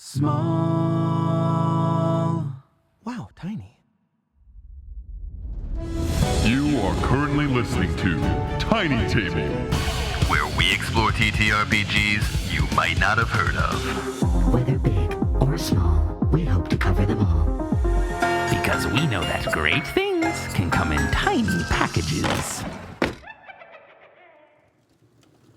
Small. Wow, tiny. You are currently listening to Tiny Table, where we explore TTRPGs you might not have heard of. Whether big or small, we hope to cover them all. Because we know that great things can come in tiny packages.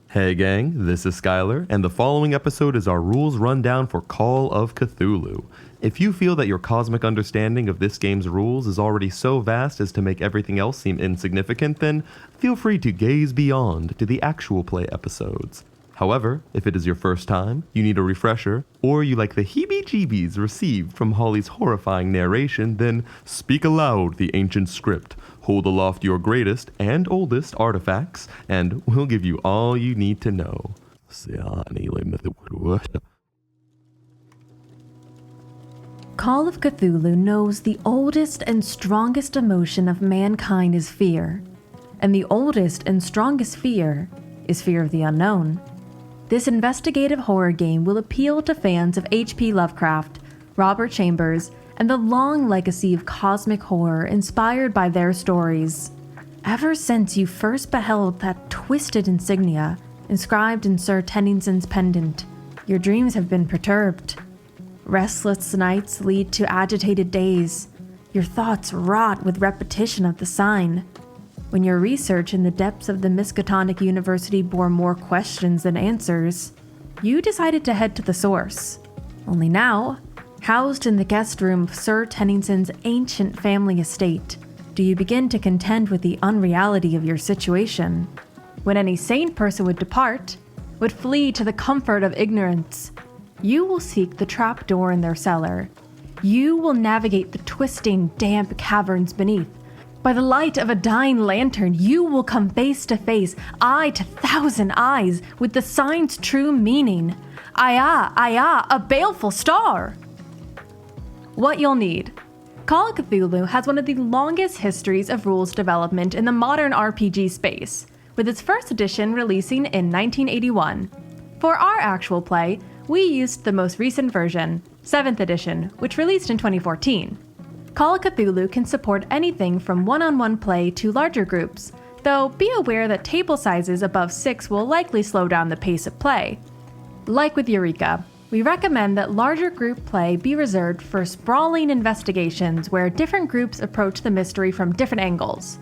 Hey gang, this is Skylar, and the following episode is our rules rundown for Call of Cthulhu. If you feel that your cosmic understanding of this game's rules is already so vast as to make everything else seem insignificant, then feel free to gaze beyond to the actual play episodes. However, if it is your first time, you need a refresher, or you like the heebie-jeebies received from Holly's horrifying narration, then speak aloud the ancient script, hold aloft your greatest and oldest artifacts, and we'll give you all you need to know. Call of Cthulhu knows the oldest and strongest emotion of mankind is fear, and the oldest and strongest fear is fear of the unknown. This investigative horror game will appeal to fans of H.P. Lovecraft, Robert Chambers, and the long legacy of cosmic horror inspired by their stories. Ever since you first beheld that twisted insignia inscribed in Sir Tennyson's pendant, your dreams have been perturbed. Restless nights lead to agitated days. Your thoughts rot with repetition of the sign. When your research in the depths of the Miskatonic University bore more questions than answers, you decided to head to the source. Only now, housed in the guest room of Sir Tennyson's ancient family estate, do you begin to contend with the unreality of your situation. When any sane person would depart, would flee to the comfort of ignorance, you will seek the trapdoor in their cellar. You will navigate the twisting, damp caverns beneath. By the light of a dying lantern, you will come face to face, eye to thousand eyes, with the sign's true meaning. Aya, aya, a baleful star! What you'll need. Call of Cthulhu has one of the longest histories of rules development in the modern RPG space, with its first edition releasing in 1981. For our actual play, we used the most recent version, 7th edition, which released in 2014. Call of Cthulhu can support anything from one-on-one play to larger groups, though be aware that table sizes above 6 will likely slow down the pace of play. Like with Eureka, we recommend that larger group play be reserved for sprawling investigations where different groups approach the mystery from different angles.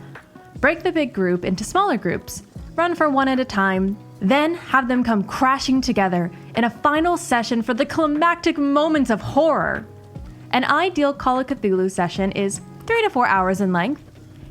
Break the big group into smaller groups, run for one at a time, then have them come crashing together in a final session for the climactic moments of horror. An ideal Call of Cthulhu session is 3 to 4 hours in length.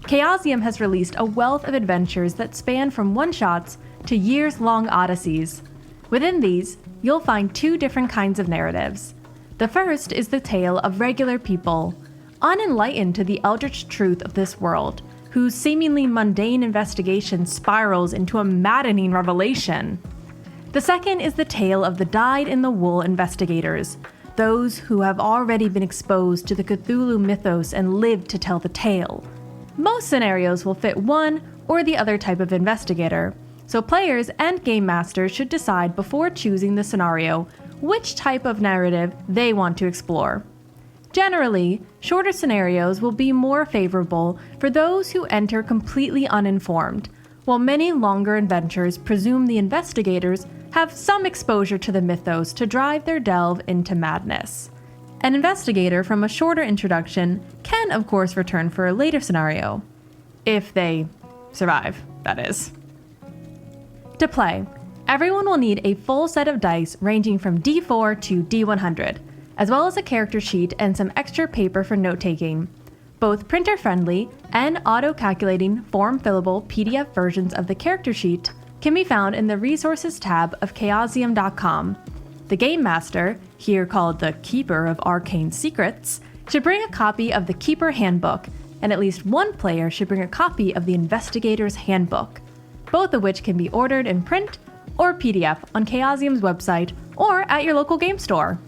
Chaosium has released a wealth of adventures that span from one-shots to years-long odysseys. Within these, you'll find 2 different kinds of narratives. The first is the tale of regular people, unenlightened to the eldritch truth of this world, whose seemingly mundane investigation spirals into a maddening revelation. The second is the tale of the dyed-in-the-wool investigators, those who have already been exposed to the Cthulhu mythos and lived to tell the tale. Most scenarios will fit one or the other type of investigator, so players and game masters should decide before choosing the scenario which type of narrative they want to explore. Generally, shorter scenarios will be more favorable for those who enter completely uninformed, while many longer adventures presume the investigators have some exposure to the mythos to drive their delve into madness. An investigator from a shorter introduction can, of course, return for a later scenario. If they survive, that is. To play, everyone will need a full set of dice ranging from D4 to D100, as well as a character sheet and some extra paper for note-taking. Both printer-friendly and auto-calculating form-fillable PDF versions of the character sheet can be found in the Resources tab of Chaosium.com. The Game Master, here called the Keeper of Arcane Secrets, should bring a copy of the Keeper Handbook, and at least one player should bring a copy of the Investigator's Handbook, both of which can be ordered in print or PDF on Chaosium's website or at your local game store.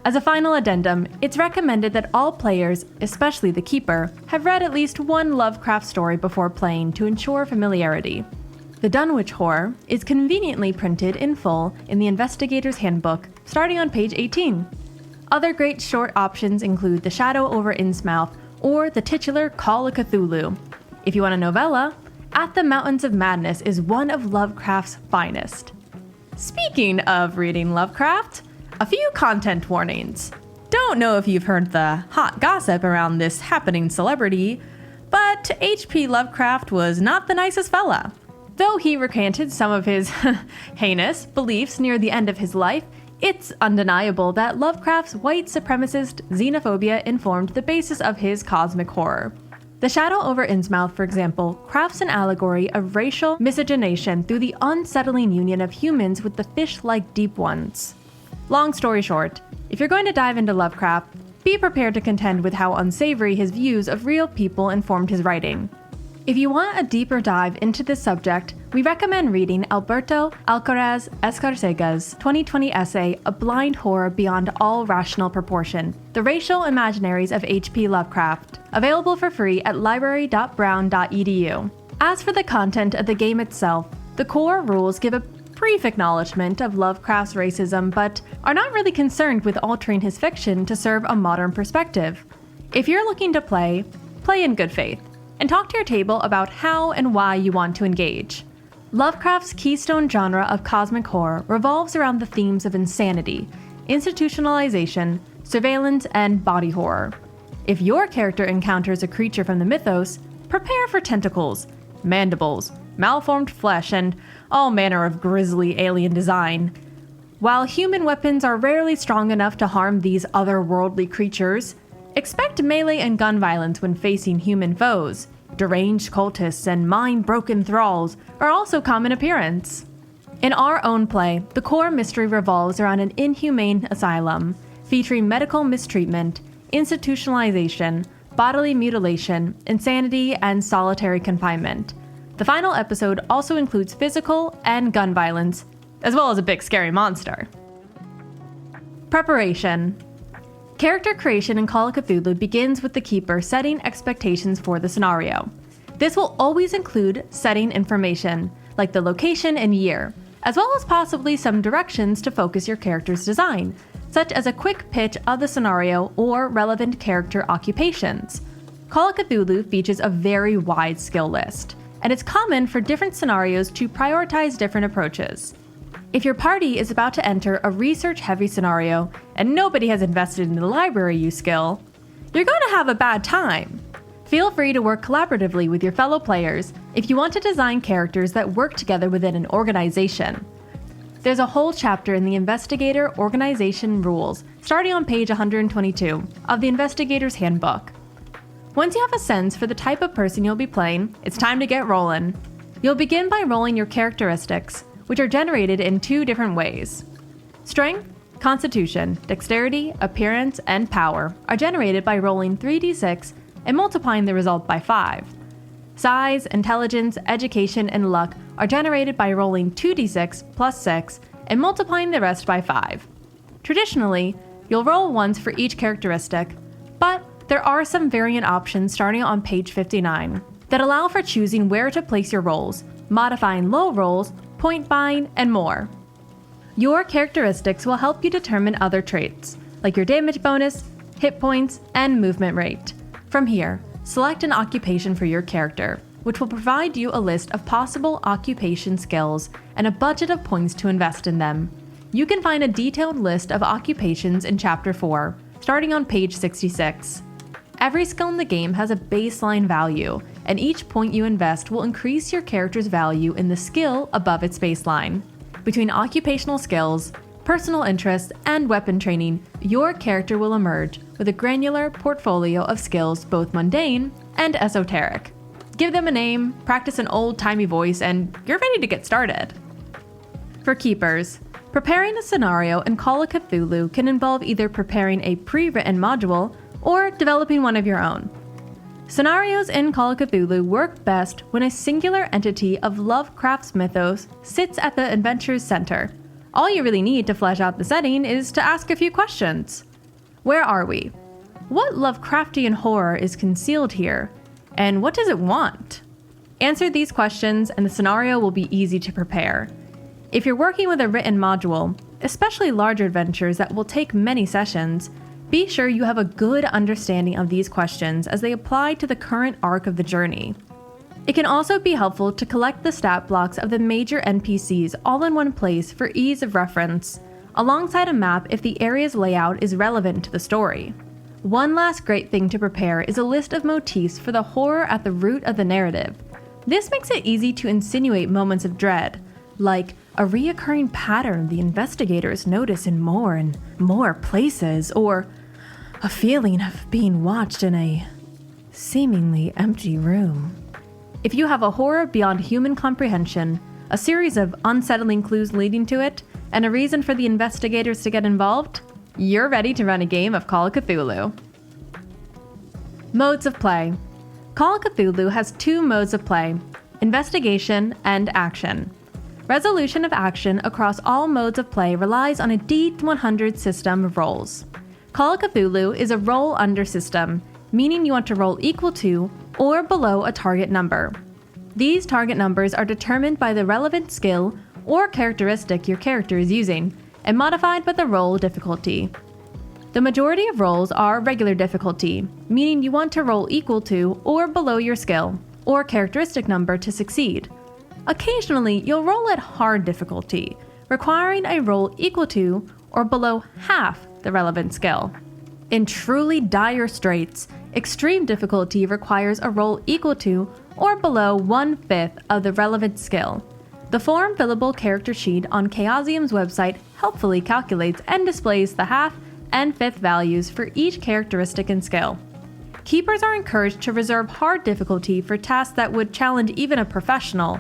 As a final addendum, it's recommended that all players, especially the Keeper, have read at least one Lovecraft story before playing to ensure familiarity. The Dunwich Horror is conveniently printed in full in the Investigator's Handbook, starting on page 18. Other great short options include The Shadow over Innsmouth or the titular Call of Cthulhu. If you want a novella, At the Mountains of Madness is one of Lovecraft's finest. Speaking of reading Lovecraft, a few content warnings. Don't know if you've heard the hot gossip around this happening celebrity, but H.P. Lovecraft was not the nicest fella. Though he recanted some of his heinous beliefs near the end of his life, it's undeniable that Lovecraft's white supremacist xenophobia informed the basis of his cosmic horror. The Shadow over Innsmouth, for example, crafts an allegory of racial miscegenation through the unsettling union of humans with the fish-like deep ones. Long story short, if you're going to dive into Lovecraft, be prepared to contend with how unsavory his views of real people informed his writing. If you want a deeper dive into this subject, we recommend reading Alberto Alcaraz Escarcega's 2020 essay, A Blind Horror Beyond All Rational Proportion, The Racial Imaginaries of H.P. Lovecraft, available for free at library.brown.edu. As for the content of the game itself, the core rules give a brief acknowledgement of Lovecraft's racism, but are not really concerned with altering his fiction to serve a modern perspective. If you're looking to play in good faith, and talk to your table about how and why you want to engage. Lovecraft's keystone genre of cosmic horror revolves around the themes of insanity, institutionalization, surveillance, and body horror. If your character encounters a creature from the mythos, prepare for tentacles, mandibles, malformed flesh, and all manner of grisly alien design. While human weapons are rarely strong enough to harm these otherworldly creatures, expect melee and gun violence when facing human foes. Deranged cultists and mind-broken thralls are also common appearance. In our own play, the core mystery revolves around an inhumane asylum, featuring medical mistreatment, institutionalization, bodily mutilation, insanity, and solitary confinement. The final episode also includes physical and gun violence, as well as a big scary monster. Preparation. Character creation in Call of Cthulhu begins with the Keeper setting expectations for the scenario. This will always include setting information, like the location and year, as well as possibly some directions to focus your character's design, such as a quick pitch of the scenario or relevant character occupations. Call of Cthulhu features a very wide skill list, and it's common for different scenarios to prioritize different approaches. If your party is about to enter a research-heavy scenario and nobody has invested in the library use skill, you're going to have a bad time. Feel free to work collaboratively with your fellow players if you want to design characters that work together within an organization. There's a whole chapter in the Investigator Organization Rules, starting on page 122 of the Investigator's Handbook. Once you have a sense for the type of person you'll be playing, it's time to get rolling. You'll begin by rolling your characteristics, which are generated in two different ways. Strength, Constitution, Dexterity, Appearance, and Power are generated by rolling 3d6 and multiplying the result by 5. Size, Intelligence, Education, and Luck are generated by rolling 2d6 plus 6 and multiplying the rest by 5. Traditionally, you'll roll once for each characteristic, but there are some variant options starting on page 59 that allow for choosing where to place your rolls, modifying low rolls, point buying, and more. Your characteristics will help you determine other traits, like your damage bonus, hit points, and movement rate. From here, select an occupation for your character, which will provide you a list of possible occupation skills and a budget of points to invest in them. You can find a detailed list of occupations in Chapter 4, starting on page 66. Every skill in the game has a baseline value, and each point you invest will increase your character's value in the skill above its baseline. Between occupational skills, personal interests, and weapon training, your character will emerge with a granular portfolio of skills both mundane and esoteric. Give them a name, practice an old-timey voice, and you're ready to get started. For Keepers, preparing a scenario in Call of Cthulhu can involve either preparing a pre-written module or developing one of your own. Scenarios in Call of Cthulhu work best when a singular entity of Lovecraft's mythos sits at the adventure's center. All you really need to flesh out the setting is to ask a few questions. Where are we? What Lovecraftian horror is concealed here? And what does it want? Answer these questions and the scenario will be easy to prepare. If you're working with a written module, especially larger adventures that will take many sessions, be sure you have a good understanding of these questions as they apply to the current arc of the journey. It can also be helpful to collect the stat blocks of the major NPCs all in one place for ease of reference, alongside a map if the area's layout is relevant to the story. One last great thing to prepare is a list of motifs for the horror at the root of the narrative. This makes it easy to insinuate moments of dread, like a reoccurring pattern the investigators notice in more and more places, or a feeling of being watched in a seemingly empty room. If you have a horror beyond human comprehension, a series of unsettling clues leading to it, and a reason for the investigators to get involved, you're ready to run a game of Call of Cthulhu. Modes of play. Call of Cthulhu has two modes of play: investigation and action. Resolution of action across all modes of play relies on a D100 system of rolls. Call of Cthulhu is a roll under system, meaning you want to roll equal to or below a target number. These target numbers are determined by the relevant skill or characteristic your character is using, and modified by the roll difficulty. The majority of rolls are regular difficulty, meaning you want to roll equal to or below your skill or characteristic number to succeed. Occasionally, you'll roll at hard difficulty, requiring a roll equal to or below half the relevant skill. In truly dire straits, extreme difficulty requires a roll equal to or below 1/5 of the relevant skill. The form fillable character sheet on Chaosium's website helpfully calculates and displays the half and fifth values for each characteristic and skill. Keepers are encouraged to reserve hard difficulty for tasks that would challenge even a professional,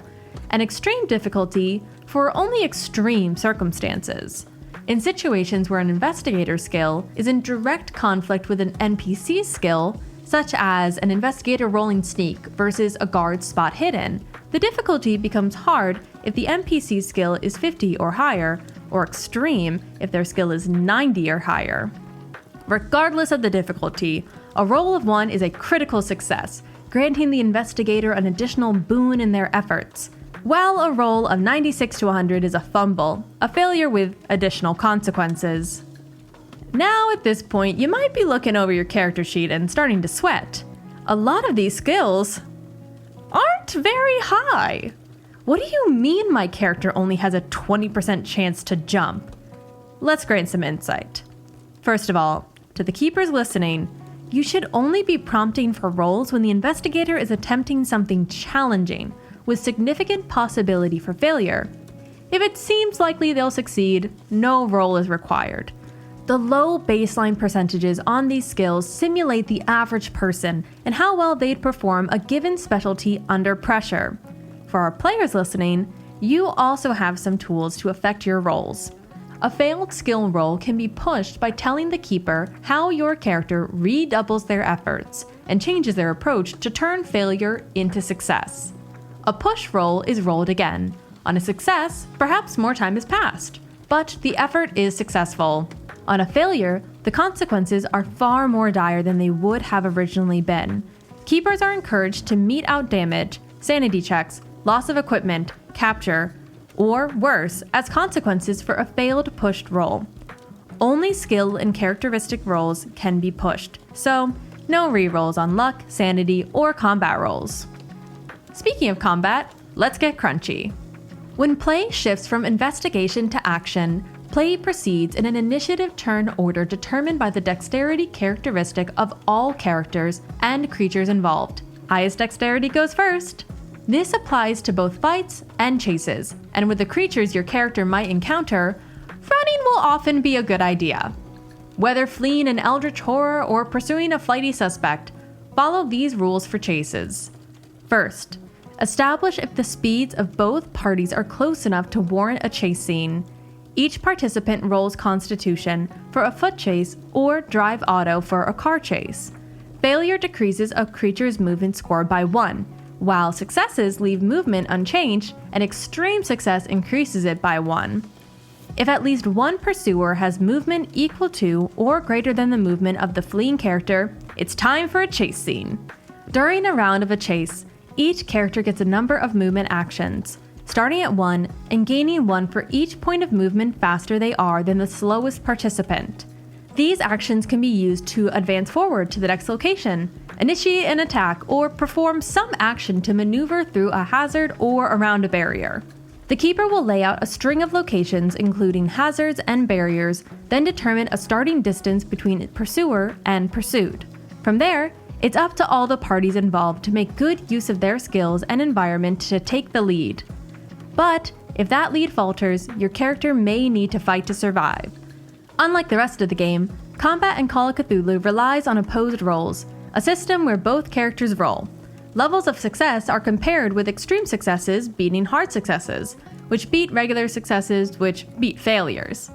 and extreme difficulty for only extreme circumstances. In situations where an investigator's skill is in direct conflict with an NPC's skill, such as an investigator rolling sneak versus a guard spot hidden, the difficulty becomes hard if the NPC's skill is 50 or higher, or extreme if their skill is 90 or higher. Regardless of the difficulty, a roll of 1 is a critical success, granting the investigator an additional boon in their efforts, while a roll of 96 to 100 is a fumble, a failure with additional consequences. Now at this point, you might be looking over your character sheet and starting to sweat. A lot of these skills aren't very high. What do you mean my character only has a 20% chance to jump? Let's grant some insight. First of all, to the keepers listening, you should only be prompting for rolls when the investigator is attempting something challenging, with significant possibility for failure. If it seems likely they'll succeed, no roll is required. The low baseline percentages on these skills simulate the average person and how well they'd perform a given specialty under pressure. For our players listening, you also have some tools to affect your rolls. A failed skill roll can be pushed by telling the keeper how your character redoubles their efforts and changes their approach to turn failure into success. A push roll is rolled again. On a success, perhaps more time has passed, but the effort is successful. On a failure, the consequences are far more dire than they would have originally been. Keepers are encouraged to mete out damage, sanity checks, loss of equipment, capture, or worse, as consequences for a failed pushed roll. Only skill and characteristic rolls can be pushed, so no rerolls on luck, sanity, or combat rolls. Speaking of combat, let's get crunchy. When play shifts from investigation to action, play proceeds in an initiative turn order determined by the dexterity characteristic of all characters and creatures involved. Highest dexterity goes first. This applies to both fights and chases, and with the creatures your character might encounter, running will often be a good idea. Whether fleeing an eldritch horror or pursuing a flighty suspect, follow these rules for chases. First, establish if the speeds of both parties are close enough to warrant a chase scene. Each participant rolls Constitution for a foot chase or Drive Auto for a car chase. Failure decreases a creature's movement score by 1, while successes leave movement unchanged, and extreme success increases it by 1. If at least one pursuer has movement equal to or greater than the movement of the fleeing character, it's time for a chase scene. During a round of a chase, each character gets a number of movement actions. starting at 1 and gaining 1 for each point of movement faster they are than the slowest participant. These actions can be used to advance forward to the next location, initiate an attack, or perform some action to maneuver through a hazard or around a barrier. The keeper will lay out a string of locations including hazards and barriers, then determine a starting distance between pursuer and pursued. From there, it's up to all the parties involved to make good use of their skills and environment to take the lead. But if that lead falters, your character may need to fight to survive. Unlike the rest of the game, combat in Call of Cthulhu relies on opposed rolls, a system where both characters roll. Levels of success are compared with extreme successes beating hard successes, which beat regular successes, which beat failures.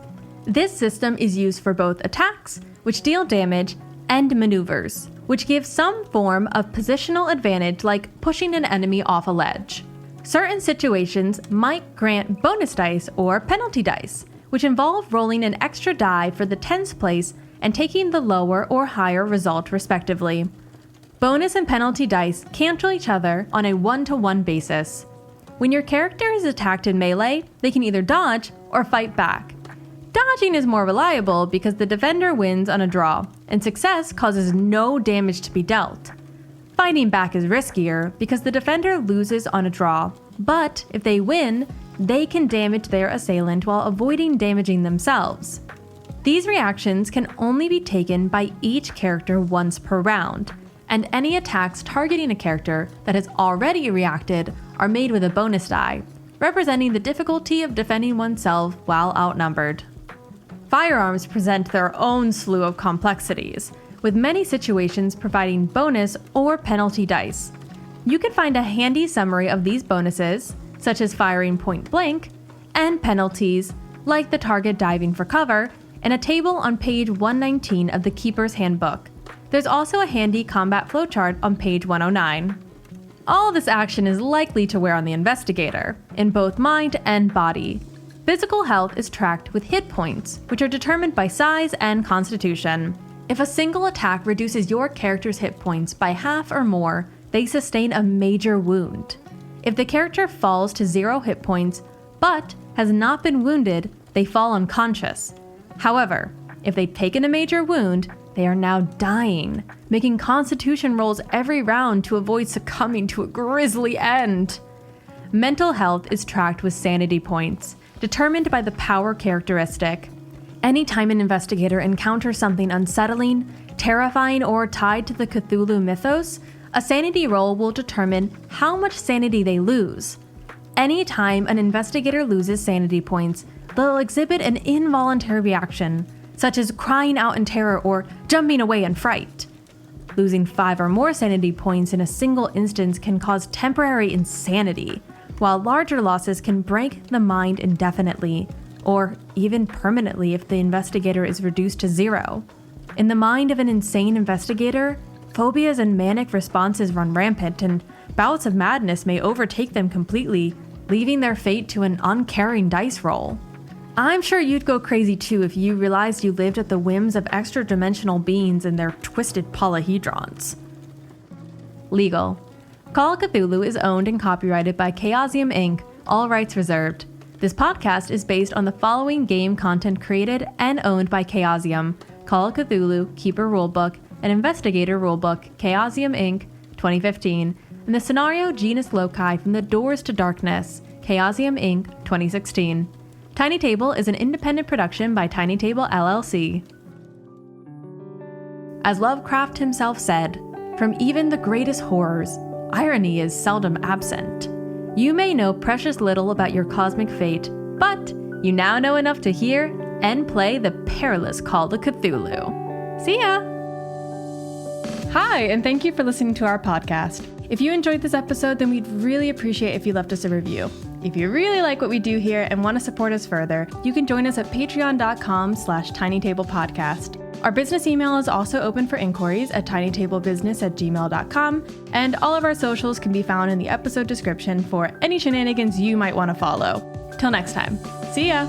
This system is used for both attacks, which deal damage, and maneuvers, which give some form of positional advantage like pushing an enemy off a ledge. Certain situations might grant bonus dice or penalty dice, which involve rolling an extra die for the tens place and taking the lower or higher result respectively. Bonus and penalty dice cancel each other on a 1-to-1 basis. When your character is attacked in melee, they can either dodge or fight back. Dodging is more reliable because the defender wins on a draw, and success causes no damage to be dealt. Fighting back is riskier because the defender loses on a draw, but if they win, they can damage their assailant while avoiding damaging themselves. These reactions can only be taken by each character once per round, and any attacks targeting a character that has already reacted are made with a bonus die, representing the difficulty of defending oneself while outnumbered. Firearms present their own slew of complexities, with many situations providing bonus or penalty dice. You can find a handy summary of these bonuses, such as firing point blank, and penalties, like the target diving for cover, in a table on page 119 of the Keeper's Handbook. There's also a handy combat flowchart on page 109. All this action is likely to wear on the investigator, in both mind and body. Physical health is tracked with hit points, which are determined by size and constitution. If a single attack reduces your character's hit points by half or more, they sustain a major wound. If the character falls to 0 hit points, but has not been wounded, they fall unconscious. However, if they've taken a major wound, they are now dying, making constitution rolls every round to avoid succumbing to a grisly end. Mental health is tracked with sanity points, determined by the power characteristic. Anytime an investigator encounters something unsettling, terrifying, or tied to the Cthulhu mythos, a sanity roll will determine how much sanity they lose. Anytime an investigator loses sanity points, they'll exhibit an involuntary reaction, such as crying out in terror or jumping away in fright. Losing 5 or more sanity points in a single instance can cause temporary insanity, while larger losses can break the mind indefinitely, or even permanently if the investigator is reduced to 0. In the mind of an insane investigator, phobias and manic responses run rampant, and bouts of madness may overtake them completely, leaving their fate to an uncaring dice roll. I'm sure you'd go crazy too if you realized you lived at the whims of extra-dimensional beings and their twisted polyhedrons. Legal. Call of Cthulhu is owned and copyrighted by Chaosium Inc., all rights reserved. This podcast is based on the following game content created and owned by Chaosium: Call of Cthulhu, Keeper Rulebook, and Investigator Rulebook, Chaosium Inc., 2015, and the scenario Genus Loci from the Doors to Darkness, Chaosium Inc., 2016. Tiny Table is an independent production by Tiny Table LLC. As Lovecraft himself said, from even the greatest horrors, irony is seldom absent. You may know precious little about your cosmic fate, but you now know enough to hear and play the perilous Call of Cthulhu. See ya! Hi, and thank you for listening to our podcast. If you enjoyed this episode, then we'd really appreciate if you left us a review. If you really like what we do here and want to support us further, you can join us at patreon.com/tinytablepodcast. Our business email is also open for inquiries at tinytablebusiness@gmail.com, and all of our socials can be found in the episode description for any shenanigans you might want to follow. Till next time, see ya!